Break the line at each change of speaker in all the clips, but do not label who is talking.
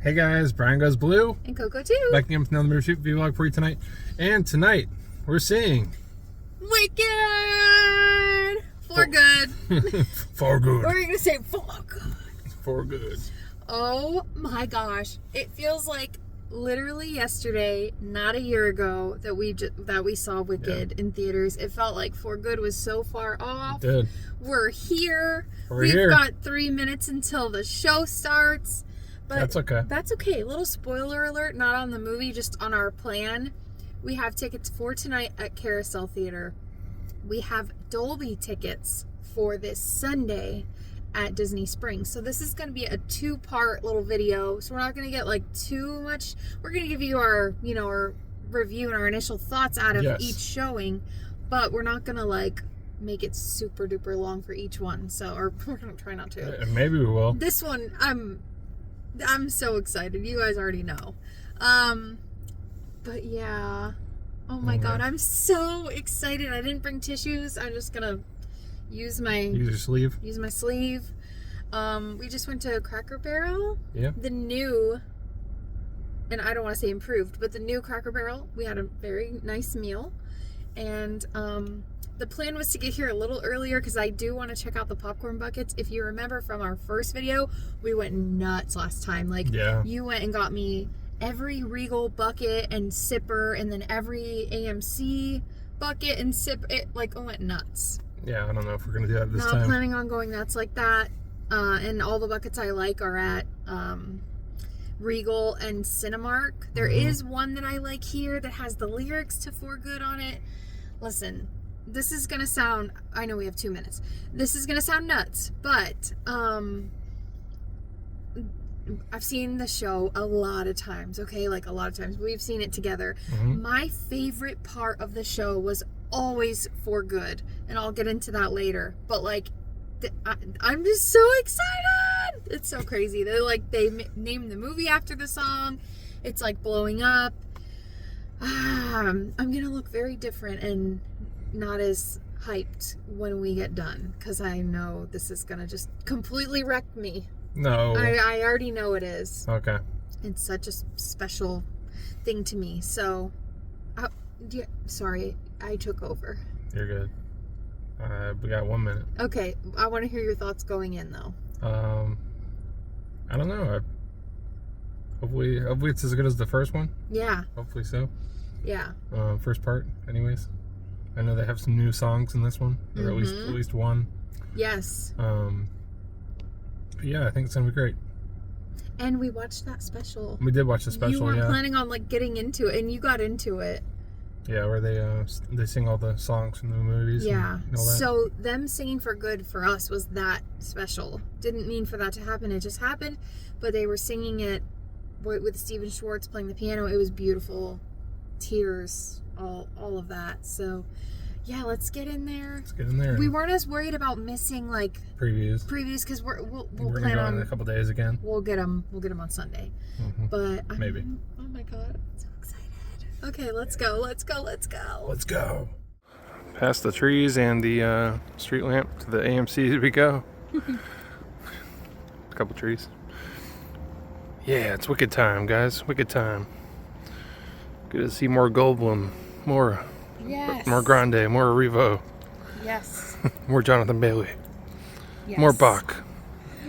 Hey guys, Brian Goes Blue.
And Coco too.
Back again with another movie shoot vlog for you tonight. And tonight, we're seeing...
Wicked! For good.
For good.
Or are you going to say for good?
For good.
Oh my gosh. It feels like literally yesterday, not a year ago, that we saw Wicked in theaters. It felt like For Good was so far off.
It did.
We're here.
We've
got 3 minutes until the show starts. But
that's okay.
That's okay. Little spoiler alert, not on the movie, just on our plan. We have tickets for tonight at Carousel Theater. We have Dolby tickets for this Sunday at Disney Springs. So this is going to be a 2-part little video. So we're not going to get like too much. We're going to give you our, our review and our initial thoughts out of each showing, but we're not going to like make it super duper long for each one. So, or we're going to try not to.
Maybe we will.
This one, I'm so excited. You guys already know. But yeah. Oh my God, I'm so excited. I didn't bring tissues. I'm just gonna use my sleeve. Use my sleeve. We just went to Cracker Barrel. Yeah. The new, and I don't want to say improved, but the new Cracker Barrel. We had a very nice meal, and the plan was to get here a little earlier because I do want to check out the popcorn buckets. If you remember from our first video, we went nuts last time. Like, you went and got me every Regal bucket and sipper, and then every AMC bucket and sip. It like went nuts. Yeah,
I don't know if we're gonna do that this time.
Not planning on going nuts like that. And all the buckets I like are at Regal and Cinemark. There is one that I like here that has the lyrics to For Good on it. Listen, this is gonna sound, I know we have 2 minutes. This is gonna sound nuts, but I've seen the show a lot of times, okay? Like a lot of times. We've seen it together. My favorite part of the show was always For Good, and I'll get into that later. But like, I'm just so excited! It's so crazy. They named the movie after the song. It's like blowing up. I'm gonna look very different and not as hyped when we get done, because I know this is gonna just completely wreck me.
No.
I already know it is.
Okay.
It's such a special thing to me. So, sorry, I took over.
You're good. We got 1 minute.
Okay, I want to hear your thoughts going in, though.
I don't know. Hopefully it's as good as the first one.
Yeah.
Hopefully so.
Yeah.
First part, anyways. I know they have some new songs in this one, or at least one.
Yes.
Yeah, I think it's gonna be great.
And we watched that special.
We did watch the special. You
weren't planning on like getting into it, and you got into it.
Yeah, where they sing all the songs from the movies.
Yeah.
And all that.
So them singing For Good for us was that special. Didn't mean for that to happen. It just happened. But they were singing it with Stephen Schwartz playing the piano. It was beautiful. Tears, all of that. So. Yeah, let's get in there.
Let's get in there.
We weren't as worried about missing like
previews
because we'll
plan on in a couple days again.
We'll get them on Sunday. But
maybe.
Oh my God, I'm so excited. Okay, let's go. Let's go.
Past the trees and the street lamp to the AMC we go. A couple trees. Yeah, it's Wicked time, guys. Wicked time. Good to see more Goldblum, more.
Yes.
More Grande, more Revo.
Yes.
More Jonathan Bailey.
Yes.
More Bach.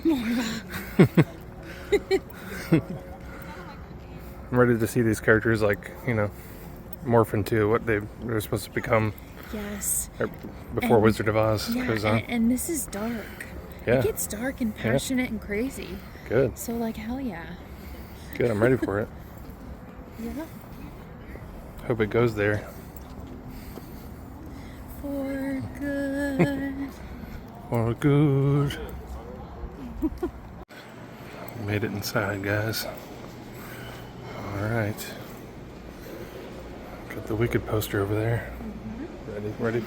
More Bach.
I'm ready to see these characters morph into what they're supposed to become.
Yes.
Before Wizard of Oz goes on.
And this is dark.
Yeah.
It gets dark and passionate and crazy.
Good.
So like hell yeah.
Good, I'm ready for it.
Yeah.
Hope it goes there.
For good.
For good. Made it inside, guys. Alright. Got the Wicked poster over there. Ready?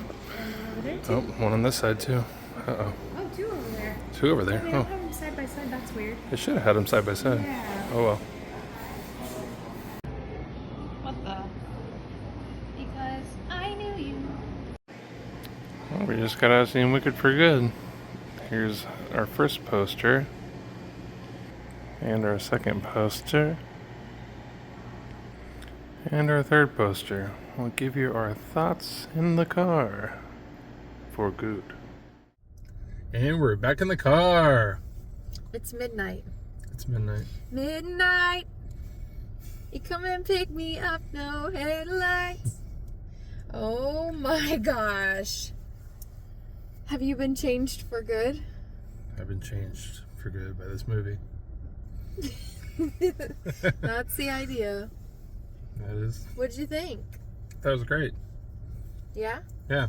Oh, one on this side too. Uh-oh.
Oh, 2 over there.
2 over there.
They don't have them side by side, that's weird.
They should have had them side by side.
Yeah.
Oh well.
What the? Because I knew you.
Well, we just got out seeing Wicked for Good. Here's our first poster. And our second poster. And our third poster. We'll give you our thoughts in the car. For good. And we're back in the car.
It's midnight.
It's midnight.
Midnight. You come and pick me up, no headlights. Oh my gosh. Have you been changed for good?
I've been changed for good by this movie.
That's the idea.
That is.
What'd you think?
That was great.
Yeah?
Yeah.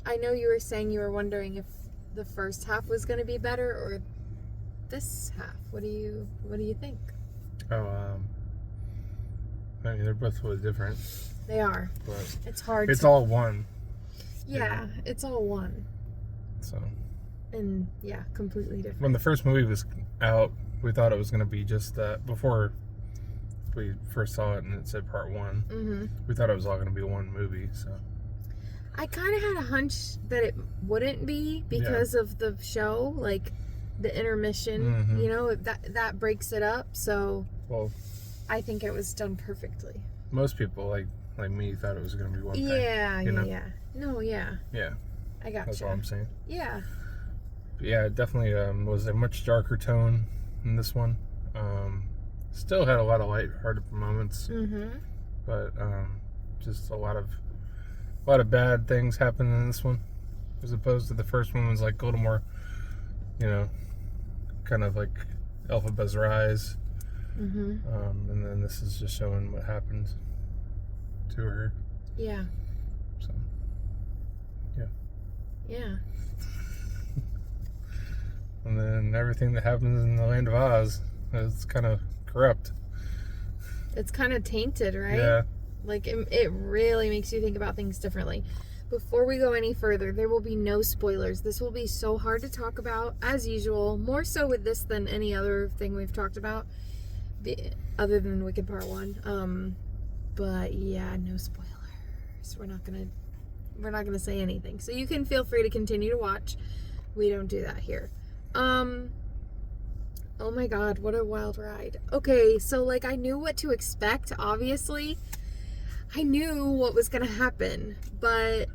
I know you were saying you were wondering if the first half was going to be better or this half. What do you think?
Oh, I mean, they're both really different.
They are.
But
it's hard.
It's all one.
Yeah, it's all one.
So.
And yeah, completely different.
When the first movie was out, we thought it was going to be just that. Before we first saw it and it said part 1, we thought it was all going to be one movie. So
I kind of had a hunch that it wouldn't be because of the show, like the intermission. You know, that breaks it up. So I think it was done perfectly.
Most people like me thought it was going to be one thing.
Yeah. No,
Yeah.
I got
That's all I'm saying.
Yeah.
But yeah, it definitely was a much darker tone in this one. Still had a lot of lighthearted moments, but just a lot of bad things happened in this one, as opposed to the first one was like a little more, you know, kind of like Elphaba's rise, and then this is just showing what happened to her.
Yeah.
So.
Yeah.
And then everything that happens in the Land of Oz is kind of corrupt.
It's kind of tainted, right?
Yeah.
Like, it really makes you think about things differently. Before we go any further, there will be no spoilers. This will be so hard to talk about, as usual. More so with this than any other thing we've talked about, other than Wicked Part 1. But yeah, no spoilers. We're not gonna say anything. So you can feel free to continue to watch. We don't do that here. Oh my god, what a wild ride. Okay, so like I knew what to expect, obviously. I knew what was gonna happen, but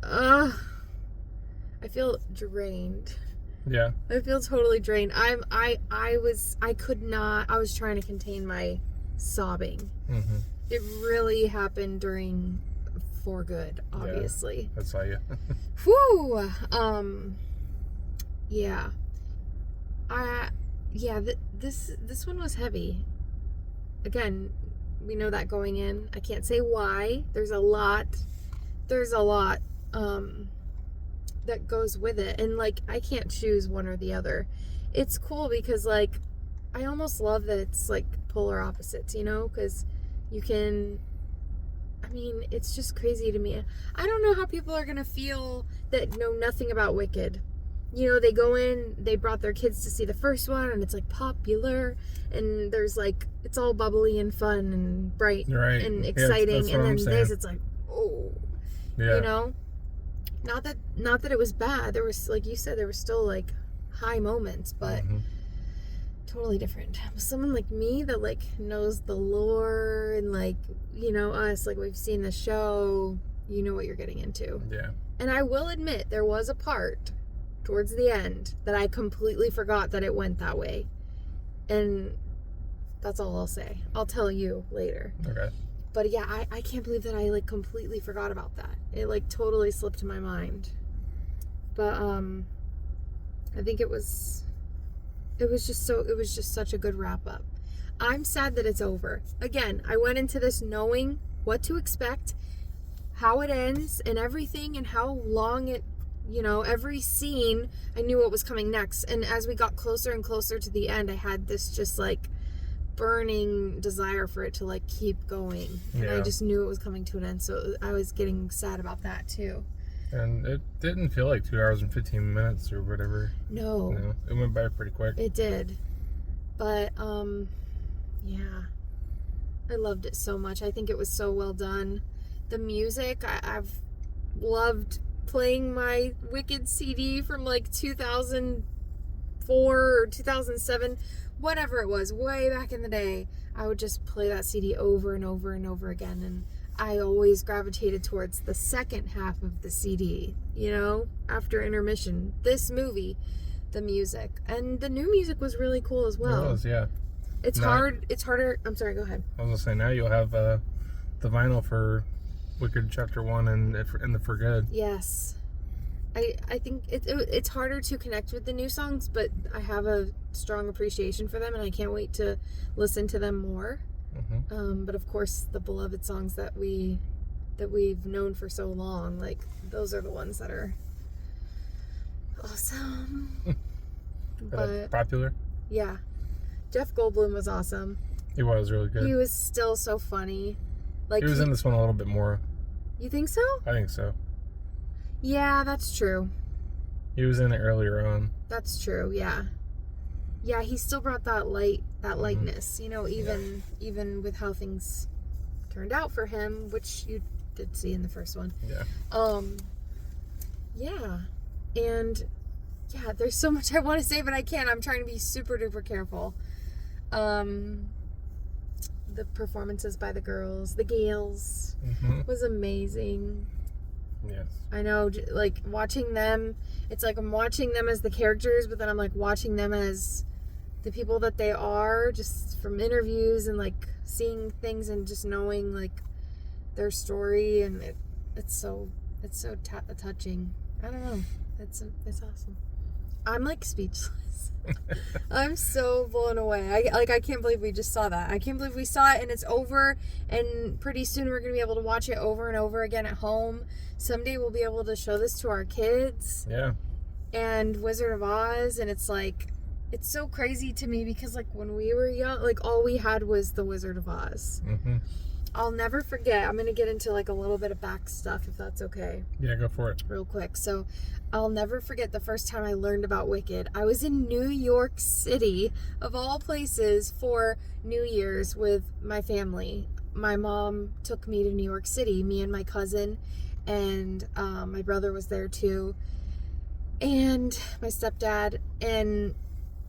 I feel drained.
Yeah.
I feel totally drained. I was trying to contain my sobbing. It really happened during For Good, obviously.
Yeah, I saw you.
Whew. This one was heavy. Again, we know that going in. I can't say why. There's a lot that goes with it, and like I can't choose one or the other. It's cool because like I almost love that it's like polar opposites, you know, because you can, I mean, it's just crazy to me. I don't know how people are gonna feel that know nothing about Wicked. You know, they go in, they brought their kids to see the first one, and it's like popular, and there's like, it's all bubbly and fun and bright and exciting, and then this, it's like, oh, you know, not that it was bad. There was, like you said, there were still like high moments, but totally different. Someone like me that like knows the lore and like, you know, us, like we've seen the show, you know what you're getting into.
Yeah.
And I will admit there was a part towards the end that I completely forgot that it went that way. And that's all I'll say. I'll tell you later.
Okay.
But yeah, I can't believe that I like completely forgot about that. It like totally slipped my mind. But I think it was just such a good wrap up. I'm sad that it's over. Again, I went into this knowing what to expect, how it ends and everything, and how long it, you know, every scene, I knew what was coming next. And as we got closer and closer to the end, I had this just like burning desire for it to like keep going. And I just knew it was coming to an end. So I was getting sad about that too.
And it didn't feel like 2 hours and 15 minutes or whatever.
No.
You know, it went by pretty quick.
It did. But, yeah. I loved it so much. I think it was so well done. The music, I've loved playing my Wicked CD from like 2005 2004 or 2007, whatever it was, way back in the day, I would just play that CD over and over and over again. And I always gravitated towards the second half of the CD, you know, after intermission. This movie, the music. And the new music was really cool as well.
It was, yeah.
It's harder. I'm sorry, go ahead.
I was going to say, now you'll have the vinyl for Wicked Chapter 1 and the For Good.
Yes. I think it's harder to connect with the new songs, but I have a strong appreciation for them, and I can't wait to listen to them more.
Mm-hmm.
But of course, the beloved songs that we've known for so long, like, those are the ones that are awesome. But
popular?
Yeah. Jeff Goldblum was awesome.
He was really good.
He was still so funny. Like,
he was in this one a little bit more.
You think so?
I think so.
Yeah, that's true.
He was in it earlier on.
That's true, yeah. Yeah, he still brought that lightness, you know, even with how things turned out for him, which you did see in the first one.
Yeah.
Yeah. And yeah, there's so much I want to say, but I can't. I'm trying to be super duper careful. The performances by the girls, the Gales, was amazing.
Yes.
I know, like, watching them, it's like I'm watching them as the characters, but then I'm, like, watching them as the people that they are, just from interviews and, like, seeing things and just knowing, like, their story, and it's so touching. I don't know. It's awesome. I'm, like, speechless. I'm so blown away. I can't believe we just saw that. I can't believe we saw it and it's over, and pretty soon we're going to be able to watch it over and over again at home. Someday we'll be able to show this to our kids.
Yeah.
And Wizard of Oz, and it's like, it's so crazy to me because, like, when we were young, like, all we had was the Wizard of Oz.
Mm-hmm.
I'll never forget. I'm going to get into, like, a little bit of back stuff, if that's okay.
Yeah, go for it.
Real quick. So, I'll never forget the first time I learned about Wicked. I was in New York City, of all places, for New Year's with my family. My mom took me to New York City, me and my cousin, and my brother was there too, and my stepdad, and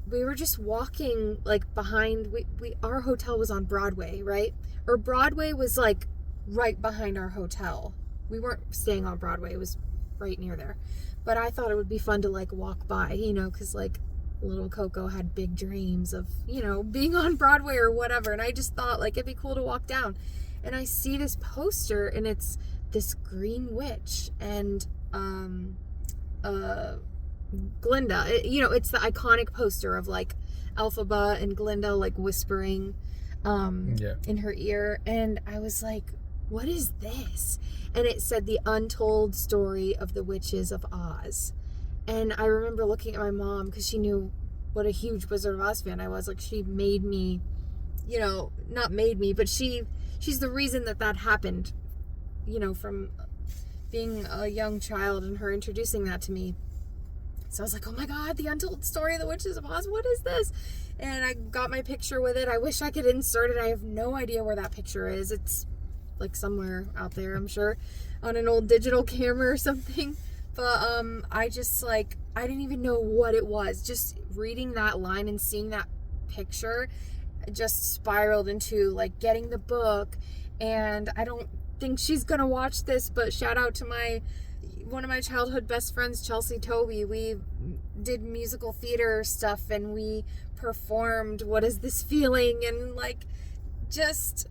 we were just walking, like, behind, our hotel was on Broadway, right? Or Broadway was, like, right behind our hotel. We weren't staying on Broadway, it was right near there. But I thought it would be fun to, like, walk by, you know, because, like, little Coco had big dreams of, you know, being on Broadway or whatever, and I just thought, like, it'd be cool to walk down. And I see this poster, and it's this green witch, and Glinda, you know, it's the iconic poster of, like, Elphaba and Glinda, like, whispering in her ear, and I was like, what is this? And it said the untold story of the witches of Oz. And I remember looking at my mom, because she knew what a huge Wizard of Oz fan I was. Like, she made me, you know, not made me, but she's the reason that happened, you know, from being a young child and her introducing that to me. So I was like, oh my God, the untold story of the witches of Oz, what is this? And I got my picture with it. I wish I could insert it. I have no idea where that picture is. It's, like, somewhere out there, I'm sure, on an old digital camera or something. But I just, like, I didn't even know what it was. Just reading that line and seeing that picture just spiraled into, like, getting the book. And I don't think she's gonna watch this, but shout out to one of my childhood best friends, Chelsea Toby. We did musical theater stuff, and we performed What Is This Feeling, and, like, just...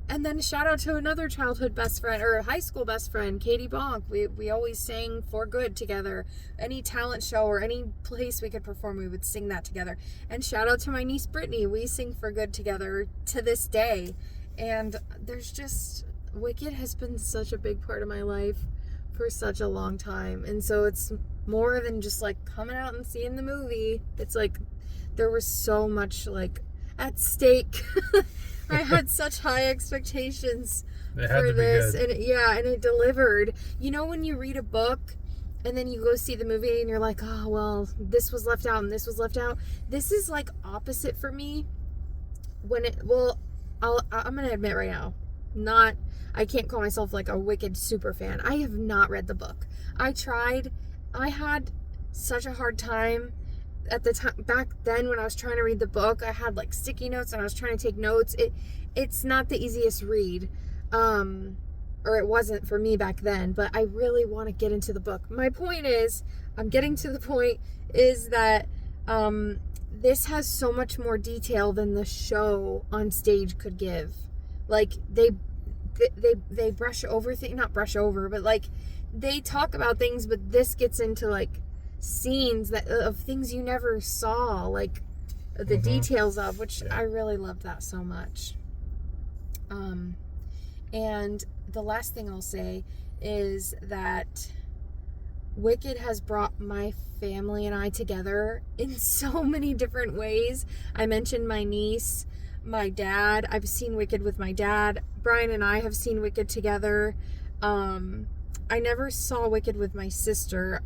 And then shout out to another childhood best friend, or high school best friend, Katie Bonk. We always sang For Good together. Any talent show or any place we could perform, we would sing that together. And shout out to my niece Brittany. We sing For Good together to this day. And there's just... Wicked has been such a big part of my life for such a long time. And so it's more than just, like, coming out and seeing the movie. It's like there was so much, like, at stake. I had such high expectations for this, and it delivered. You know, when you read a book and then you go see the movie and you're like, oh, well, this was left out and this was left out. This is, like, opposite for me. I'm gonna admit right now, I can't call myself, like, a Wicked super fan. I have not read the book. I tried. I had such a hard time at the time back then when I was trying to read the book, I had like sticky notes and I was trying to take notes. It's not the easiest read. Or it wasn't for me back then, but I really want to get into the book. My point is, I'm getting to the point is that this has so much more detail than the show on stage could give. Like they brush over things, not brush over, but like they talk about things, but this gets into like scenes that of things you never saw, like the details of, which I really loved that so much. And the last thing I'll say is that Wicked has brought my family and I together in so many different ways. I mentioned my niece, my dad. I've seen Wicked with my dad. Brian and I have seen Wicked together. I never saw Wicked with my sister,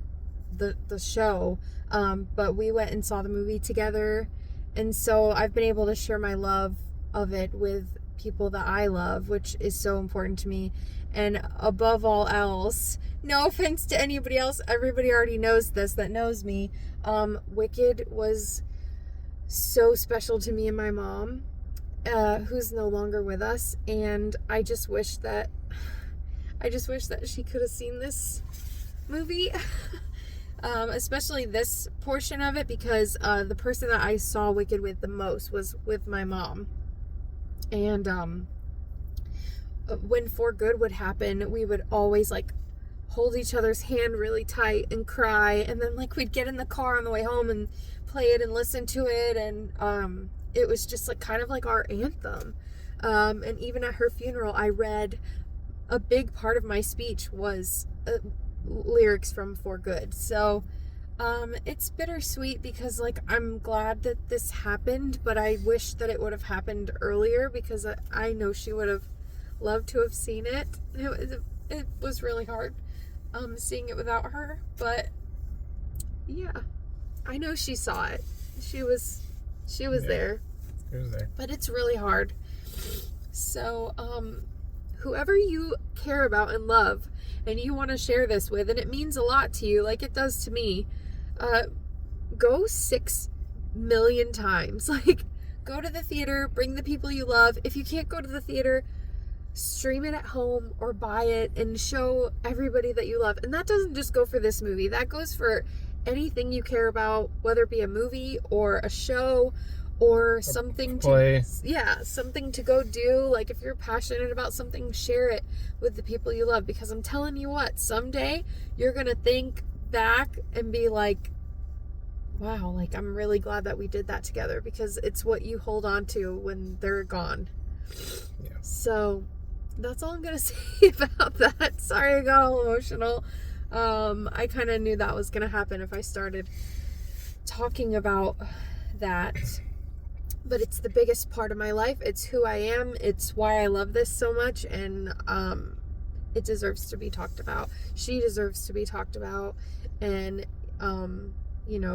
the show, but we went and saw the movie together. And so I've been able to share my love of it with people that I love, which is so important to me. And above all else, no offense to anybody else, everybody already knows this that knows me, Wicked was so special to me and my mom, who's no longer with us, and I just wish that she could have seen this movie. Especially this portion of it, because the person that I saw Wicked with the most was with my mom. And when For Good would happen, we would always like hold each other's hand really tight and cry, and then like we'd get in the car on the way home and play it and listen to it, and it was just like kind of like our anthem. And even at her funeral, I read a big part of my speech was lyrics from For Good. So it's bittersweet because like I'm glad that this happened, but I wish that it would have happened earlier, because I know she would have loved to have seen it. It was really hard seeing it without her, but yeah, I know she saw it. She was there.
It was there.
But it's really hard. So whoever you care about and love and you want to share this with, and it means a lot to you like it does to me, go 6 million times. Like, go to the theater, bring the people you love. If you can't go to the theater, stream it at home or buy it and show everybody that you love. And that doesn't just go for this movie. That goes for anything you care about, whether it be a movie or a show or something something to go do. Like, if you're passionate about something, share it with the people you love, because I'm telling you what, someday you're gonna think back and be like, wow, like I'm really glad that we did that together, because it's what you hold on to when they're gone. Yeah. So that's all I'm gonna say about that. Sorry I got all emotional. I kind of knew that was gonna happen if I started talking about that. But it's the biggest part of my life. It's who I am. It's why I love this so much. And it deserves to be talked about. She deserves to be talked about. And,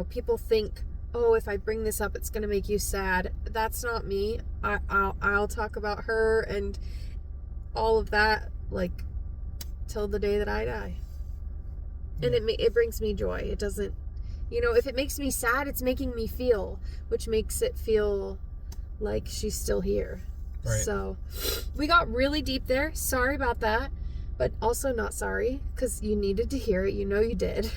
people think, oh, if I bring this up, it's going to make you sad. That's not me. I'll talk about her and all of that, like, till the day that I die. And it brings me joy. It doesn't, if it makes me sad, it's making me feel, which makes it feel like she's still here. Right. So we got really deep there. Sorry about that, but also not sorry, because you needed to hear it. You did.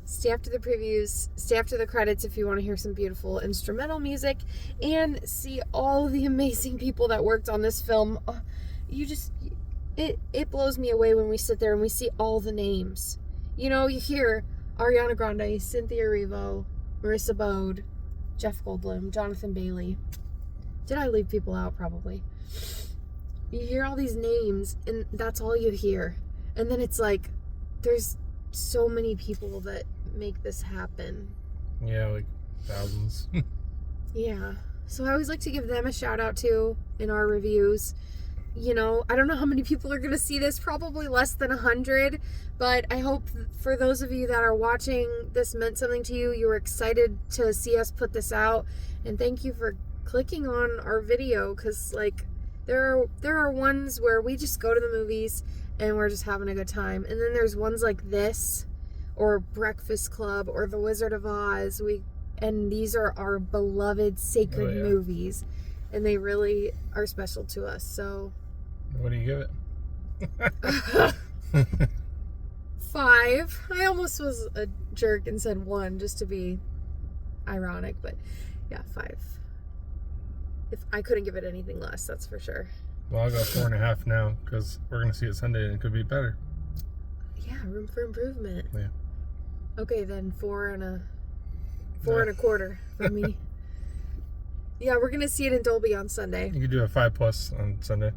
Stay after the previews, stay after the credits if you want to hear some beautiful instrumental music and see all the amazing people that worked on this film. It blows me away when we sit there and we see all the names. You hear Ariana Grande, Cynthia Erivo, Marissa Bode, Jeff Goldblum, Jonathan Bailey. Did I leave people out? Probably. You hear all these names and that's all you hear. And then it's like, there's so many people that make this happen.
Yeah, like thousands.
Yeah. So I always like to give them a shout out too in our reviews. I don't know how many people are going to see this, probably less than 100, but I hope for those of you that are watching, this meant something to you. You were excited to see us put this out, and thank you for clicking on our video, because like there are ones where we just go to the movies and we're just having a good time, and then there's ones like this or Breakfast Club or The Wizard of Oz. And these are our beloved sacred movies, and they really are special to us. So,
what do you give it?
5. I almost was a jerk and said 1 just to be ironic, but yeah, 5. If I couldn't give it anything less, that's for sure.
Well, I'll go 4.5 now because we're gonna see it Sunday and it could be better.
Yeah, room for improvement.
Yeah.
Okay, then 4 and a quarter for me. Yeah, we're gonna see it in Dolby on Sunday.
You could do a 5+ on Sunday.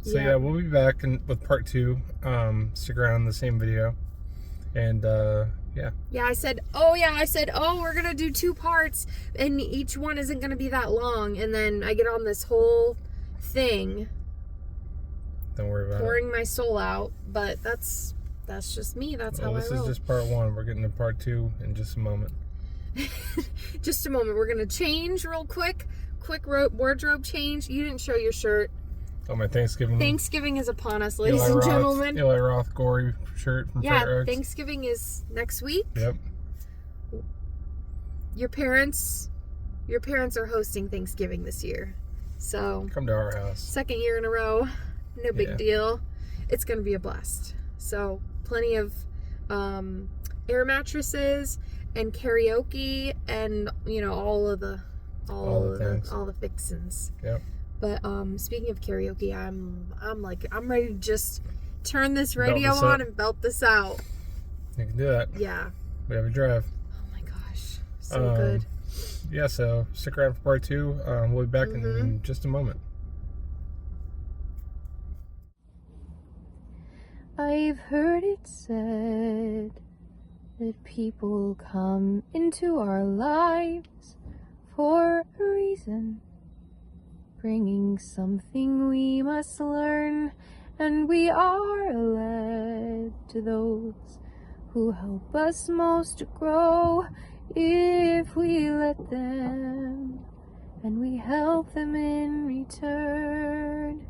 So yeah, we'll be back with part 2. Stick around in the same video, and yeah.
Yeah, I said, we're gonna do 2 parts, and each one isn't gonna be that long. And then I get on this whole thing.
Don't worry about
pouring my soul out, but that's just me. That's how I roll.
This is just part 1. We're getting to part 2 in just a moment.
Just a moment. We're gonna change real quick. Quick wardrobe change. You didn't show your shirt.
Oh, my Thanksgiving.
Thanksgiving is upon us, ladies and gentlemen.
Eli Roth gory shirt from Fat Rugs.
Thanksgiving is next week.
Yep.
Your parents are hosting Thanksgiving this year, so
come to our house.
2nd year in a row. No big deal. It's gonna be a blast. So plenty of air mattresses and karaoke and all the fixins.
Yep.
But speaking of karaoke, I'm ready to just turn this radio on and belt this out.
You can do that.
Yeah.
We have a drive.
Oh my gosh, so good.
Yeah, so stick around for part 2. We'll be back in just a moment.
I've heard it said that people come into our lives for a reason, bringing something we must learn, and we are led to those who help us most to grow if we let them, and we help them in return.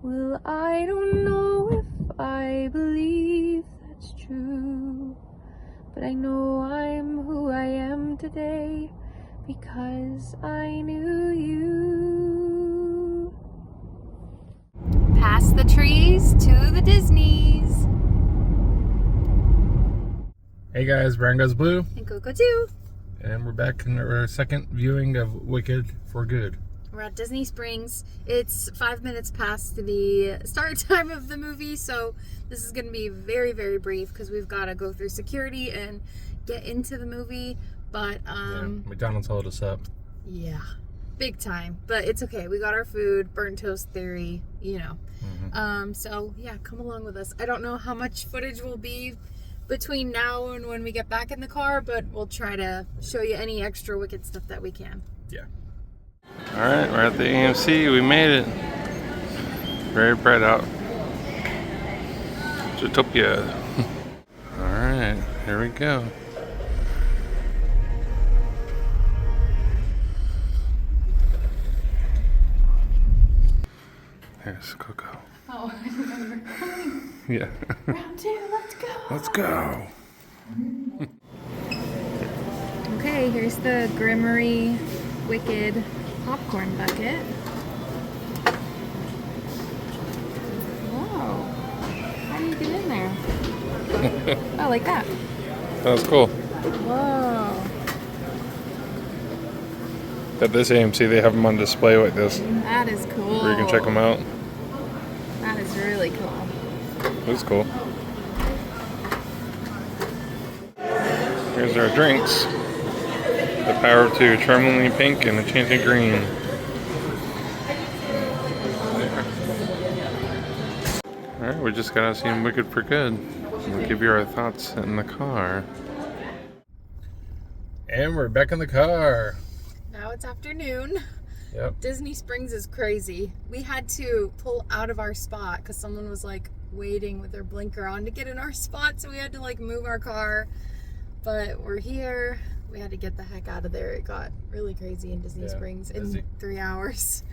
Well, I don't know if I believe that's true, but I know I'm who I am today because I knew you. Past the trees to the Disneys.
Hey guys, Brian Goes Blue.
And Coco too.
And we're back in our second viewing of Wicked for Good.
We're at Disney Springs. It's 5 minutes past the start time of the movie, so this is going to be very, very brief because we've got to go through security and get into the movie. But
McDonald's held us up.
Yeah, big time. But it's okay. We got our food, burnt toast theory, So yeah, come along with us. I don't know how much footage will be between now and when we get back in the car, but we'll try to show you any extra Wicked stuff that we can.
Yeah. All right, we're at the AMC. We made it. Very bright out. Zootopia. All right, here we go. There's Coco.
Oh, I remember.
Yeah.
Round 2, let's go.
Let's go.
Okay, here's the Grimmery Wicked popcorn bucket. Whoa. How do you get in there? Oh, like that.
That was cool.
Whoa.
At this AMC, they have them on display like this.
That is cool.
Where you can check them out.
That is really cool.
That's cool. Here's our drinks. The Power of 2, Charmingly Pink and Enchanted Green. Alright, we just got out seeing Wicked for Good. We'll give you our thoughts in the car. And we're back in the car.
Now it's afternoon.
Yep.
Disney Springs is crazy. We had to pull out of our spot because someone was like waiting with their blinker on to get in our spot, so we had to like move our car. But we're here. We had to get the heck out of there. It got really crazy in Disney Springs in 3 hours.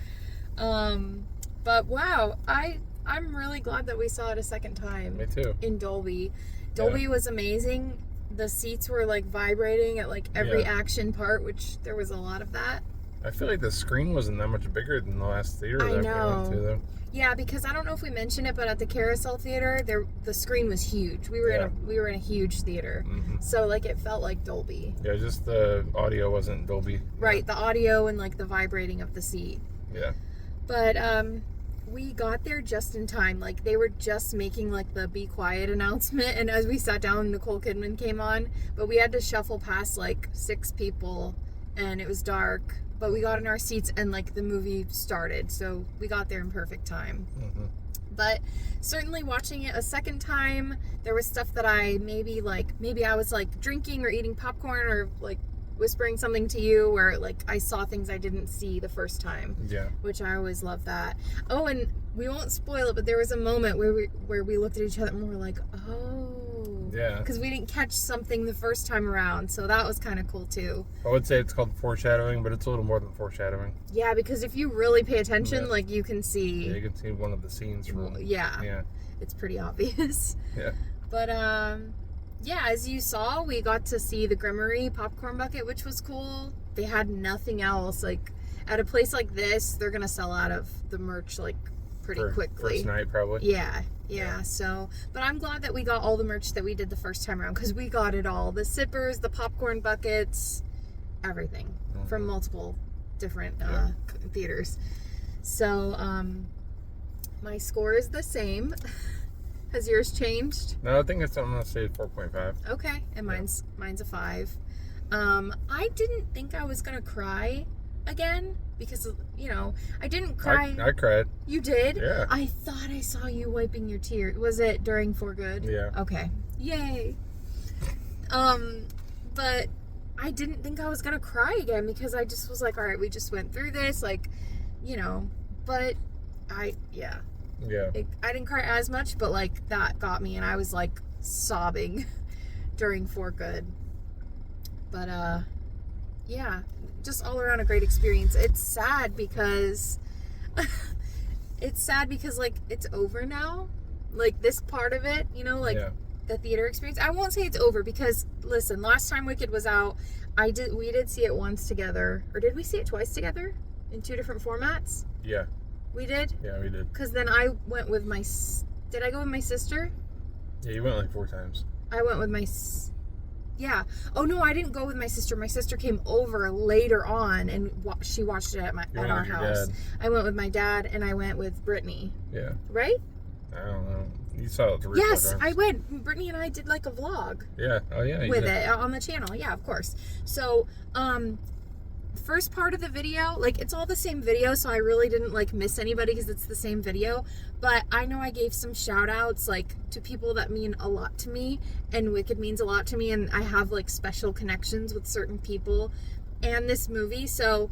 But wow, I'm really glad that we saw it a second time.
Me too.
In Dolby. Dolby was amazing. The seats were like vibrating at like every action part, which there was a lot of that.
I feel like the screen wasn't that much bigger than the last theater that we went to, though.
Yeah, because I don't know if we mentioned it, but at the Carousel Theater, the screen was huge. We were in a huge theater, so like it felt like Dolby.
Yeah, just the audio wasn't Dolby.
Right, the audio and like the vibrating of the seat.
Yeah.
But we got there just in time. Like they were just making like the "Be Quiet" announcement, and as we sat down, Nicole Kidman came on. But we had to shuffle past like 6 people, and it was dark. But we got in our seats and like the movie started, so we got there in perfect time. But certainly watching it a second time, there was stuff that maybe I was like drinking or eating popcorn or like whispering something to you, or like I saw things I didn't see the first time. Yeah. Which I always love that. Oh, and we won't spoil it, but there was a moment where we looked at each other and we were like, oh. Yeah. Because we didn't catch something the first time around, so that was kind of cool too.
I would say it's called foreshadowing, but it's a little more than foreshadowing.
Yeah, because if you really pay attention, like you can see.
Yeah, you can see one of the scenes from.
Yeah. It's pretty obvious. Yeah. But yeah, as you saw, we got to see the Grimmery popcorn bucket, which was cool. They had nothing else. Like at a place like this, they're gonna sell out of the merch like pretty quickly.
First night, probably.
Yeah. So, but I'm glad that we got all the merch that we did the first time around, because we got it all: the sippers, the popcorn buckets, everything from multiple different theaters. So, my score is the same. Has yours changed?
No, I think I'm gonna say 4.5.
Okay, and mine's a 5. I didn't think I was gonna cry again, because I didn't cry.
I cried.
You did?
Yeah.
I thought I saw you wiping your tears. Was it during For Good?
Yeah.
Okay. Yay. But I didn't think I was gonna cry again, because I just was like, all right, we just went through this, like, but I didn't cry as much, but like that got me, and I was like sobbing during For Good. But yeah, just all around a great experience. It's sad because like it's over now, like this part of it, the theater experience. I won't say it's over, because listen, last time Wicked was out, we did see it once together, or did we see it twice together in 2 different formats?
Yeah.
We did?
Yeah, we did.
Because then I went with did I go with my sister?
Yeah, you went like 4 times.
I went with yeah. Oh, no, I didn't go with my sister. My sister came over later on, and she watched it at our house. I went with my dad, and I went with Brittany. Yeah. Right?
I don't know. You saw it 3
Yes,
times.
I went. Brittany and I did like a vlog.
Yeah. Oh, yeah.
With it on the channel. Yeah, of course. So, first part of the video, like it's all the same video, so I really didn't like miss anybody because it's the same video, but I know I gave some shout outs like to people that mean a lot to me, and Wicked means a lot to me, and I have like special connections with certain people and this movie, so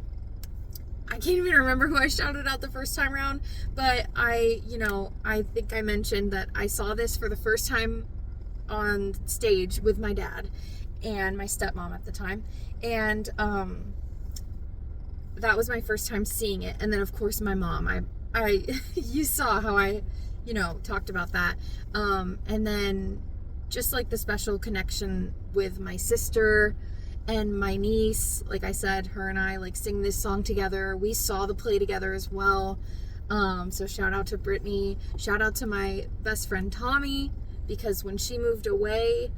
I can't even remember who I shouted out the first time around, but I think I mentioned that I saw this for the first time on stage with my dad and my stepmom at the time, and that was my first time seeing it. And then of course my mom, you saw how I talked about that, and then just like the special connection with my sister and my niece. Like I said, her and I like sing this song together. We saw the play together as well, so shout out to Brittany, shout out to my best friend Tommy, because when she moved away,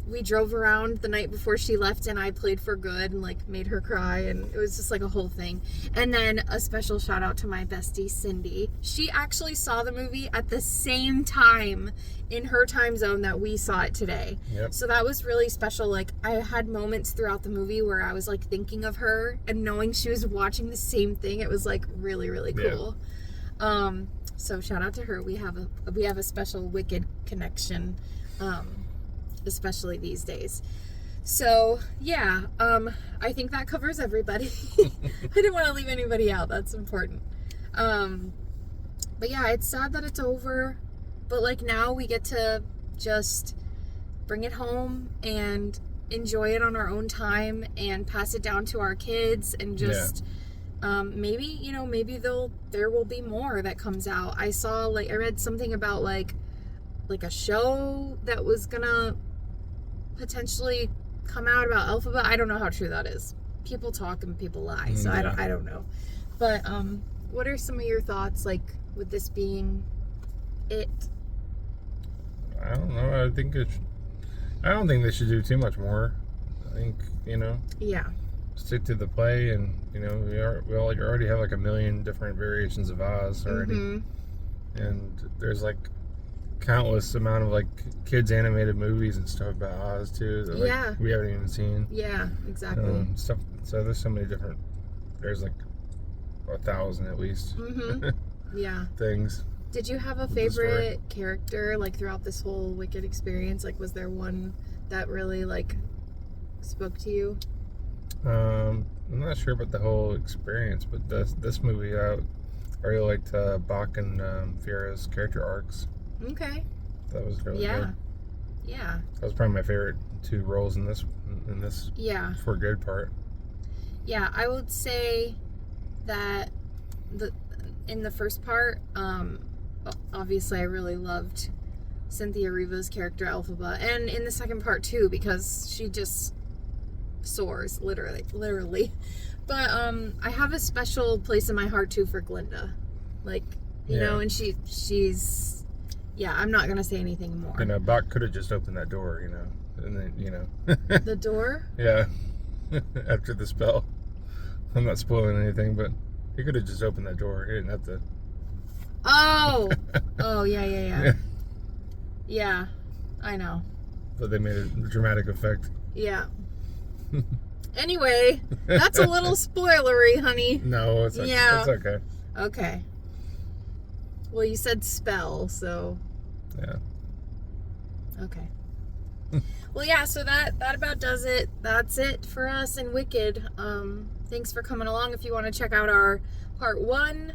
we drove around the night before she left, and I played For Good and like made her cry, and it was just like a whole thing. And then a special shout out to my bestie Cindy. She actually saw the movie at the same time in her time zone that we saw it today. Yep. So that was really special. Like I had moments throughout the movie where I was like thinking of her and knowing she was watching the same thing. It was like really, really cool. Yeah. So shout out to her. We have a special Wicked connection, especially these days. So yeah, I think that covers everybody. I didn't want to leave anybody out. That's important. But yeah, it's sad that it's over, but like now we get to just bring it home and enjoy it on our own time and pass it down to our kids, and just maybe there will be more that comes out. I read something about like like a show that was gonna potentially come out about Elphaba. I don't know how true that is. People talk and people lie, so
Yeah.
I don't know. But what are some of your thoughts, like, with this being it?
I don't know. I don't think they should do too much more. I think,
Yeah.
stick to the play, and we already have like a million different variations of Oz already, and there's like countless amount of like kids animated movies and stuff about Oz too that like we haven't even seen.
Yeah, exactly.
Stuff. So there's so many different. There's like 1,000 at least.
Yeah.
Things.
Did you have a favorite character like throughout this whole Wicked experience? Like, was there one that really like spoke to you?
I'm not sure about the whole experience, but this movie, I really liked Bach and Fiera's character arcs.
Okay.
That was really good.
Yeah.
That was probably my favorite two roles in this.
Yeah.
For good part.
Yeah, I would say that in the first part, obviously I really loved Cynthia Erivo's character Elphaba, and in the second part too, because she just soars, literally. But I have a special place in my heart too for Glinda, like you know, and she's I'm not gonna say anything more.
Bach could have just opened that door, and then
The door.
Yeah, after the spell. I'm not spoiling anything, but he could have just opened that door. He didn't have to.
Oh, yeah. Yeah, I know.
But they made a dramatic effect.
Yeah. Anyway, that's a little spoilery, honey.
No, it's okay.
Yeah.
It's okay.
Okay. Well, you said spell, so.
Yeah.
Okay. Well, yeah, so that about does it. That's it for us in Wicked. Thanks for coming along. If you want to check out our part 1.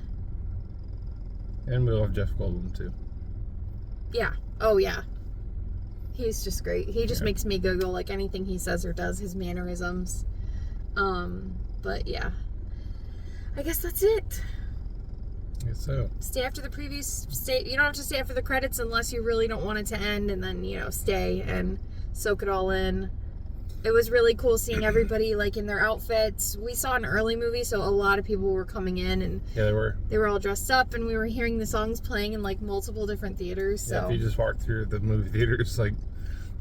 And we'll have Jeff Goldblum, too.
Yeah. Oh, yeah. He's just great. He just makes me giggle, like anything he says or does, his mannerisms. But yeah. I guess that's it.
I guess so.
Stay after the previews. You don't have to stay after the credits unless you really don't want it to end, and then, stay and soak it all in. It was really cool seeing everybody like in their outfits. We saw an early movie, so a lot of people were coming in, and
yeah, they were
all dressed up, and we were hearing the songs playing in like multiple different theaters. So
if you just walk through the movie theaters, like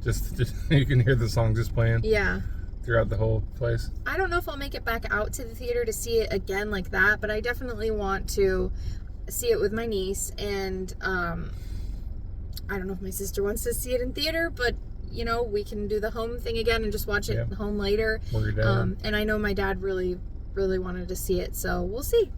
just you can hear the songs just playing.
Yeah.
Throughout the whole place.
I don't know if I'll make it back out to the theater to see it again like that, but I definitely want to see it with my niece, and I don't know if my sister wants to see it in theater, but we can do the home thing again and just watch it home later. And I know my dad really, really wanted to see it, so we'll see.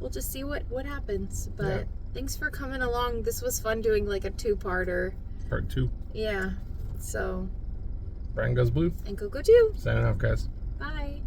We'll just see what happens. But thanks for coming along. This was fun doing like a 2-parter.
Part 2.
Yeah. So.
Brian Goes Blue.
And Coco too.
Signing off, guys.
Bye.